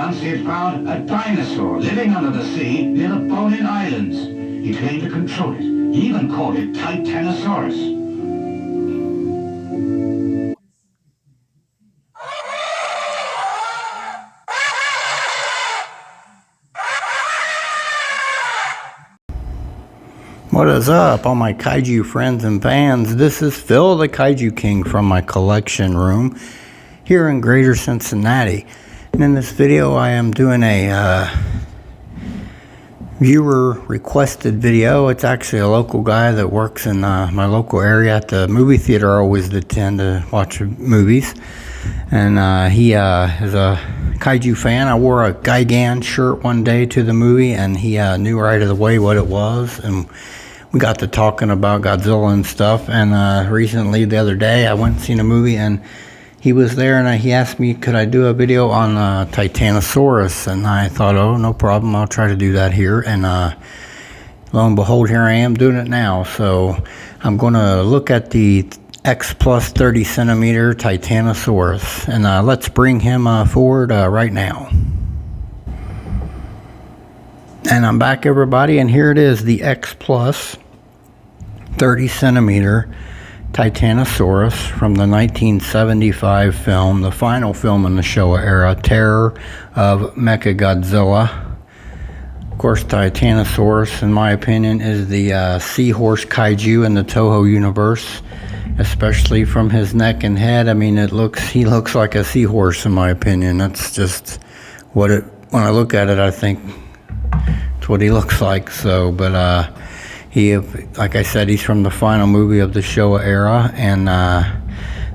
announced he had found a dinosaur living under the sea near the Bonin Islands. He claimed to control it. He even called it Titanosaurus. What is up, all my kaiju friends and fans? This is Phil, the Kaiju King, from my collection room here in Greater Cincinnati. And in this video, I am doing a viewer requested video. It's actually a local guy that works in my local area at the movie theater. I always tend to watch movies. And he is a kaiju fan. I wore a Gigan shirt one day to the movie, and he knew right away what it was. And we got to talking about Godzilla and stuff. And recently, the other day, I went and seen a movie, and he was there, and he asked me, could I do a video on Titanosaurus? And I thought, oh, no problem. I'll try to do that here. And lo and behold, here I am doing it now. So I'm going to look at the X plus 30 centimeter Titanosaurus. And let's bring him forward right now. And I'm back, everybody, and here it is, the X plus 30 centimeter Titanosaurus from the 1975 film, the final film in the Showa era, Terror of Mechagodzilla. Of course, Titanosaurus, in my opinion, is the seahorse kaiju in the Toho universe, especially from his neck and head. I mean, he looks like a seahorse, in my opinion. That's just when I look at it, I think it's what he looks like. So, but like I said, he's from the final movie of the Showa era, and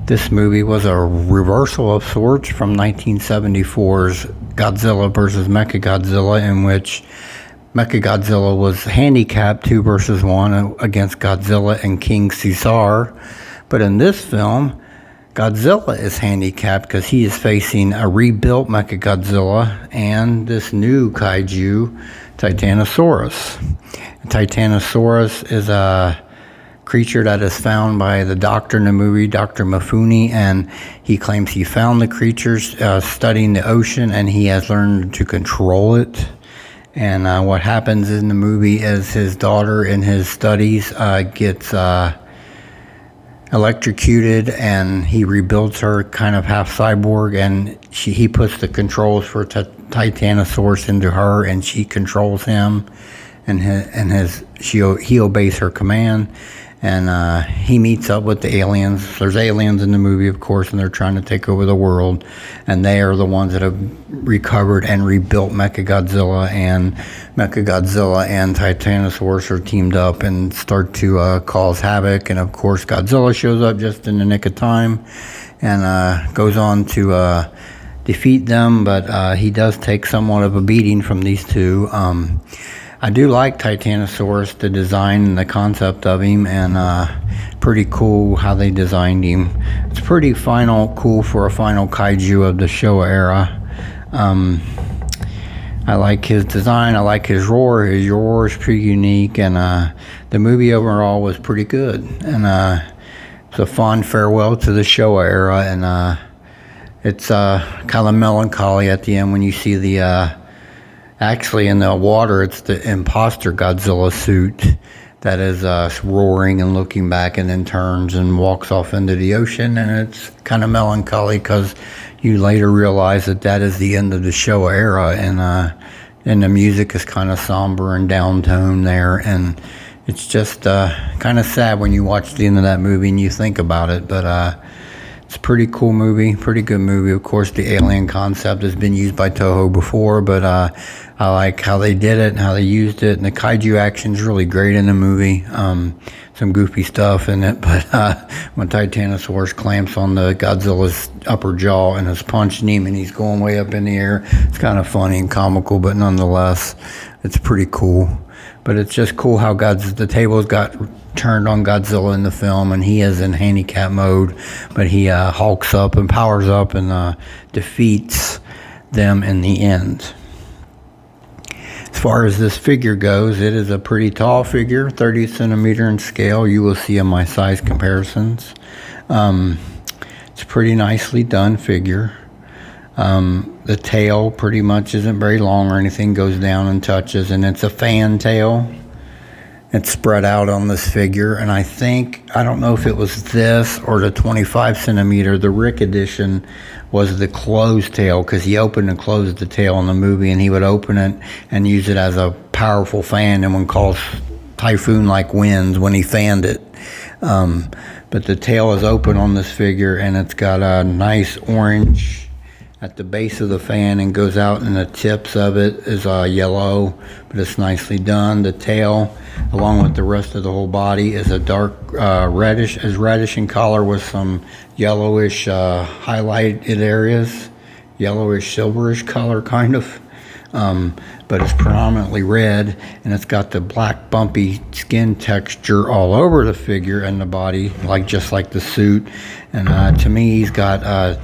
this movie was a reversal of sorts from 1974's Godzilla versus Mechagodzilla, in which Mechagodzilla was handicapped 2 versus 1 against Godzilla and King Caesar. But in this film, Godzilla is handicapped because he is facing a rebuilt Mechagodzilla and this new kaiju, Titanosaurus. Titanosaurus is a creature that is found by the doctor in the movie, Dr. Mifune, and he claims he found the creatures studying the ocean, and he has learned to control it. And what happens in the movie is his daughter in his studies gets electrocuted, and he rebuilds her kind of half cyborg, and he puts the controls for Titanosaurus into her, and she controls him, and he obeys her command. And he meets up with the aliens. There's aliens in the movie, of course, and they're trying to take over the world. And they are the ones that have recovered and rebuilt Mechagodzilla. And Mechagodzilla and Titanosaurus are teamed up and start to cause havoc. And, of course, Godzilla shows up just in the nick of time and goes on to defeat them. But he does take somewhat of a beating from these two. I do like Titanosaurus, the design and the concept of him, and pretty cool how they designed him. It's pretty cool for a final kaiju of the Showa era. I like his design, I like his roar. His roar is pretty unique, and the movie overall was pretty good. And it's a fond farewell to the Showa era, and it's kind of melancholy at the end when you see the actually, in the water, it's the imposter Godzilla suit that is roaring and looking back, and then turns and walks off into the ocean. And it's kind of melancholy because you later realize that is the end of the Showa era, and the music is kind of somber and downtoned there. And it's just kind of sad when you watch the end of that movie and you think about it. But it's a pretty cool movie, pretty good movie. Of course, the alien concept has been used by Toho before, but I like how they did it and how they used it. And the kaiju action's really great in the movie. Some goofy stuff in it, but when Titanosaurus clamps on the Godzilla's upper jaw and is punching him, and he's going way up in the air, it's kind of funny and comical, but nonetheless, it's pretty cool. But it's just cool how the tables got turned on Godzilla in the film, and he is in handicap mode, but he hulks up and powers up and defeats them in the end. As far as this figure goes, it is a pretty tall figure, 30 centimeter in scale. You will see in my size comparisons. It's a pretty nicely done figure. The tail pretty much isn't very long or anything, goes down and touches, and it's a fan tail. It's spread out on this figure, and I don't know if it was this or the 25 centimeter. The Rick edition was the closed tail, because he opened and closed the tail in the movie, and he would open it and use it as a powerful fan and would cause typhoon-like winds when he fanned it. But the tail is open on this figure, and it's got a nice orange at the base of the fan and goes out, and the tips of it is yellow, but it's nicely done. The tail, along with the rest of the whole body, is a dark reddish in color with some yellowish highlighted areas, yellowish silverish color kind of. But it's predominantly red, and it's got the black bumpy skin texture all over the figure and the body, just like the suit. And to me, he's got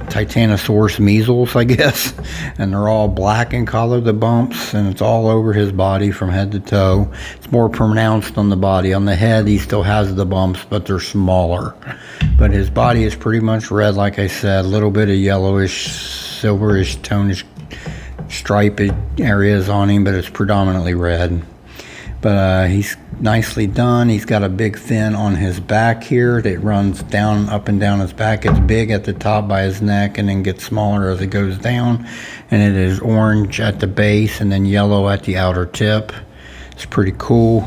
Titanosaurus measles, I guess, and they're all black in color, the bumps, and it's all over his body from head to toe. It's more pronounced on the body. On the head, he still has the bumps, but they're smaller. But his body is pretty much red, like I said, a little bit of yellowish, silverish, tonish striped areas on him, but it's predominantly red. But he's nicely done. He's got a big fin on his back here that runs down, up and down his back. It's big at the top by his neck and then gets smaller as it goes down. And it is orange at the base and then yellow at the outer tip. It's pretty cool.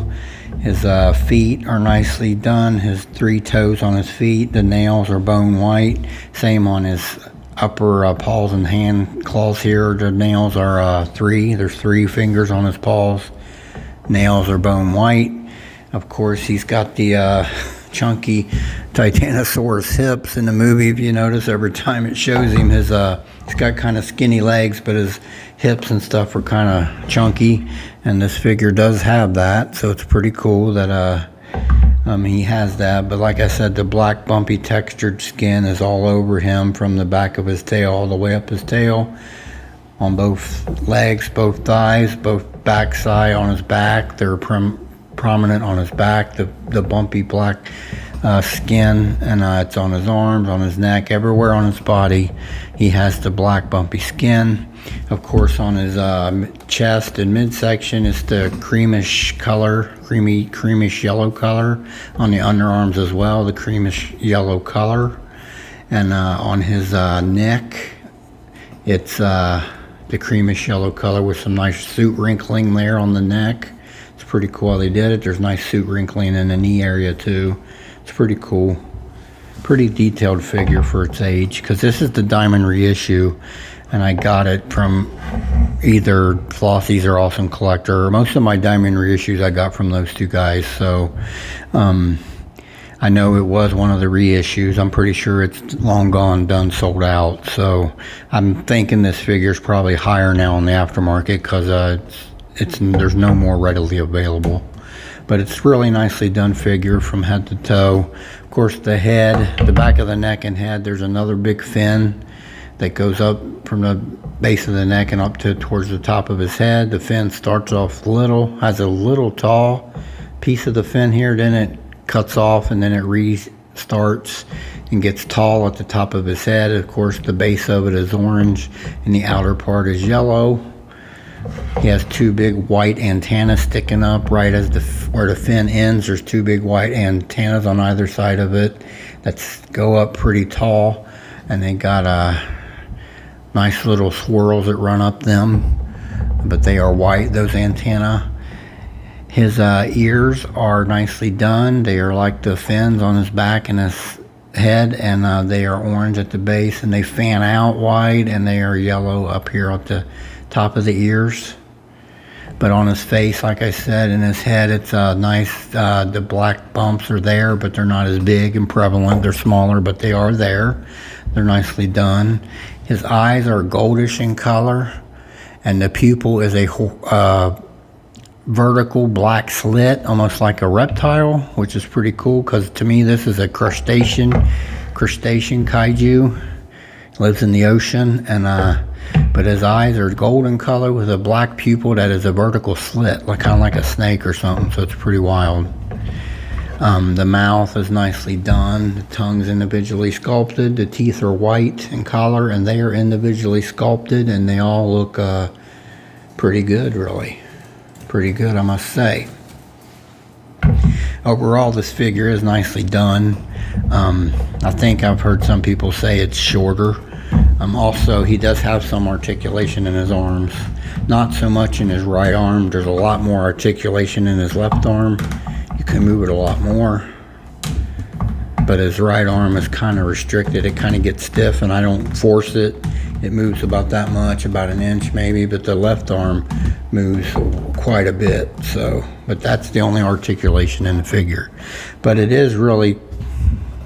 His feet are nicely done. His 3 toes on his feet. The nails are bone white. Same on his upper paws and hand claws here. The nails are 3. There's 3 fingers on his paws. Nails are bone white. Of course, he's got the chunky Titanosaurus hips in the movie. If you notice, every time it shows him, he's got kind of skinny legs, but his hips and stuff are kind of chunky, and this figure does have that, so it's pretty cool that he has that. But like I said, the black bumpy textured skin is all over him from the back of his tail all the way up his tail, on both legs, both thighs, both backside on his back. They're prominent on his back, the bumpy black skin, and it's on his arms, on his neck, everywhere on his body. He has the black bumpy skin. Of course, on his chest and midsection is the creamish color, creamish yellow color. On the underarms as well, the creamish yellow color. And on his neck, it's the creamish yellow color with some nice suit wrinkling there on the neck. It's pretty cool how they did it. There's nice suit wrinkling in the knee area too. It's pretty cool. Pretty detailed figure for its age, because this is the Diamond reissue, and I got it from either Flossie's or Awesome Collector. Most of my Diamond reissues I got from those 2 guys, so I know it was one of the reissues. I'm pretty sure it's long gone, done, sold out. So I'm thinking this figure is probably higher now in the aftermarket, because there's no more readily available. But it's really nicely done figure from head to toe. Of course, the head, the back of the neck and head, there's another big fin that goes up from the base of the neck and up towards the top of his head. The fin starts off little, has a little tall piece of the fin here, then it cuts off, and then it restarts and gets tall at the top of his head. Of course, the base of it is orange and the outer part is yellow. He has 2 big white antennas sticking up right as where the fin ends. There's 2 big white antennas on either side of it that go up pretty tall, and they got nice little swirls that run up them, but they are white, those antennae. His ears are nicely done. They are like the fins on his back and his head, and they are orange at the base, and they fan out wide, and they are yellow up here at the top of the ears. But on his face, like I said, in his head, it's nice. The black bumps are there, but they're not as big and prevalent. They're smaller, but they are there. They're nicely done. His eyes are goldish in color, and the pupil is a vertical black slit, almost like a reptile, which is pretty cool, because to me this is a crustacean kaiju. Lives in the ocean, and but his eyes are golden color with a black pupil that is a vertical slit, kind of like a snake or something. So it's pretty wild. The mouth is nicely done. The tongue's individually sculpted. The teeth are white in color, and they are individually sculpted, and they all look pretty good, really. Pretty good, I must say. Overall, this figure is nicely done. I think I've heard some people say it's shorter. Also, he does have some articulation in his arms. Not so much in his right arm. There's a lot more articulation in his left arm. You can move it a lot more. But his right arm is kind of restricted. It kind of gets stiff, and I don't force it. It moves about that much, about an inch maybe, but the left arm moves quite a bit. But that's the only articulation in the figure. But it is really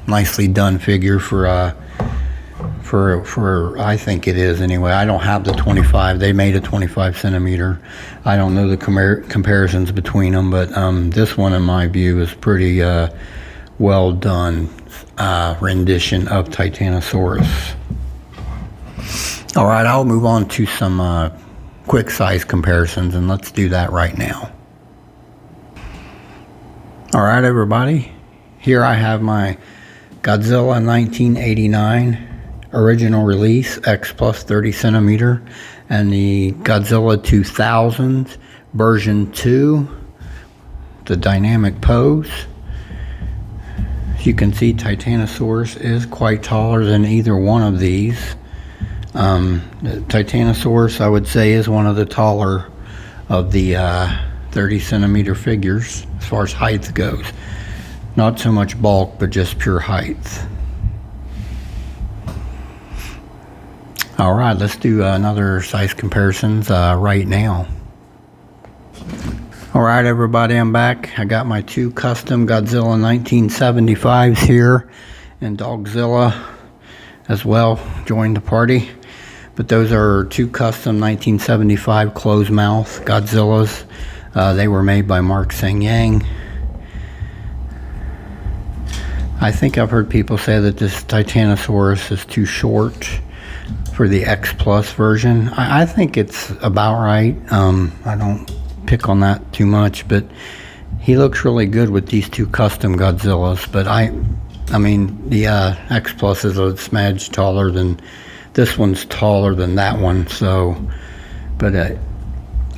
nicely done figure for I think it is anyway. I don't have the 25. They made a 25 centimeter. I don't know the comparisons between them, but this one, in my view, is pretty well done rendition of Titanosaurus. All right, I'll move on to some quick size comparisons, and let's do that right now. All right, everybody. Here I have my Godzilla 1989 original release X plus 30 centimeter, and the Godzilla 2000 version 2, the dynamic pose. As you can see, Titanosaurus is quite taller than either one of these. The Titanosaurus, I would say, is one of the taller of the 30 centimeter figures as far as height goes. Not so much bulk, but just pure height. All right, let's do another size comparisons right now. All right, everybody, I'm back. I got my two custom Godzilla 1975s here, and Dogzilla as well joined the party. But those are two custom 1975 closed mouth Godzillas. They were made by Mark Sang-Yang. I think I've heard people say that this Titanosaurus is too short for the X Plus version. I think it's about right. I don't pick on that too much, but he looks really good with these two custom Godzillas. But I mean, the X Plus is a smidge taller than this one's taller than that one. So, but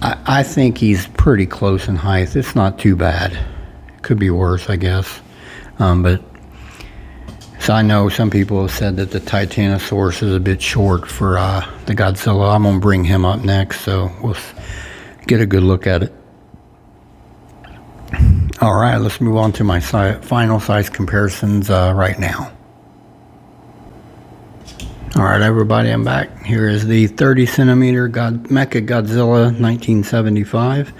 I think he's pretty close in height. It's not too bad. It could be worse, I guess. But so I know some people have said that the Titanosaurus is a bit short for the Godzilla. I'm gonna bring him up next, so we'll get a good look at it. All right, let's move on to my final size comparisons right now. All right, everybody, I'm back. Here is the 30 centimeter Mechagodzilla 1975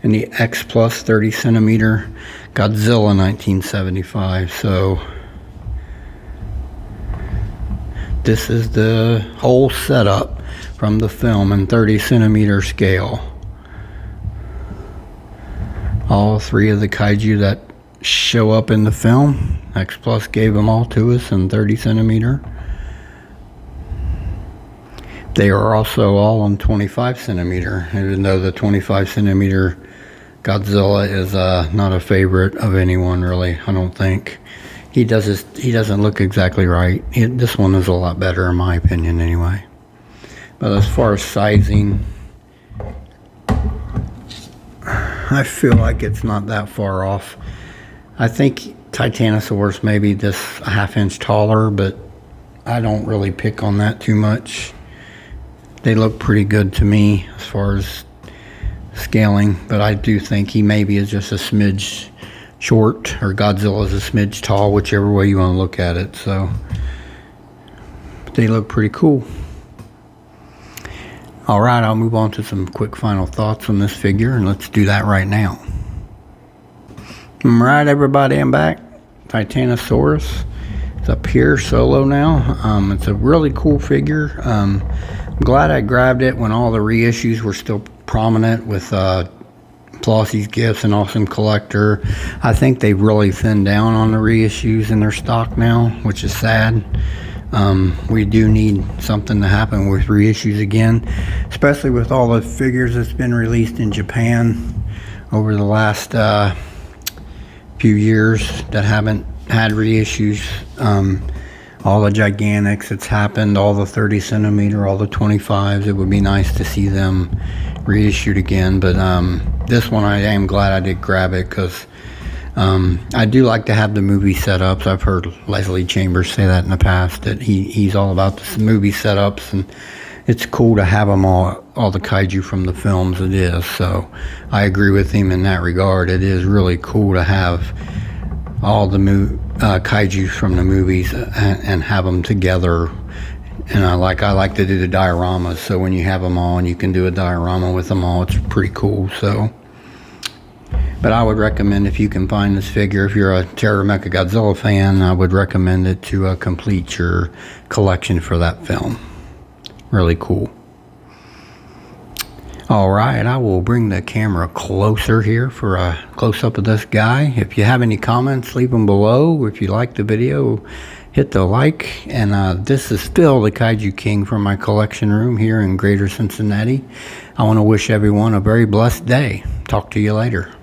and the X Plus 30 centimeter Godzilla 1975. So this is the whole setup from the film in 30 centimeter scale. All three of the kaiju that show up in the film, X Plus gave them all to us in 30 centimeter. They are also all on 25 centimeter, even though the 25 centimeter Godzilla is not a favorite of anyone, really. I don't think he doesn't look exactly right. This one is a lot better, in my opinion, anyway. But as far as sizing, I feel like it's not that far off. I think Titanosaurus may be just a half-inch taller, but I don't really pick on that too much. They look pretty good to me as far as scaling, but I do think he maybe is just a smidge short, or Godzilla is a smidge tall, whichever way you want to look at it. So they look pretty cool. All right, I'll move on to some quick final thoughts on this figure, and let's do that right now. All right, everybody, I'm back. Titanosaurus is up here solo now. It's a really cool figure. I'm glad I grabbed it when all the reissues were still prominent with Flossie's Gifts and Awesome Collector. I think they've really thinned down on the reissues in their stock now, which is sad. We do need something to happen with reissues again, especially with all the figures that's been released in Japan over the last few years that haven't had reissues. All the gigantics, it's happened, all the 30 centimeter, all the 25s. It would be nice to see them reissued again. But this one, I am glad I did grab it, because I do like to have the movie setups. I've heard Leslie Chambers say that in the past, that he's all about the movie setups, and it's cool to have them all the kaiju from the films. It is. So I agree with him in that regard. It is really cool to have all the kaiju from the movies and have them together. And I like to do the dioramas, so when you have them all and you can do a diorama with them all, it's pretty cool. So, but I would recommend, if you can find this figure, if you're a Terror Mechagodzilla fan, I would recommend it to complete your collection for that film. Really cool. Alright, I will bring the camera closer here for a close-up of this guy. If you have any comments, leave them below. If you like the video, hit the like. And this is Phil, the Kaiju King, from my collection room here in Greater Cincinnati. I want to wish everyone a very blessed day. Talk to you later.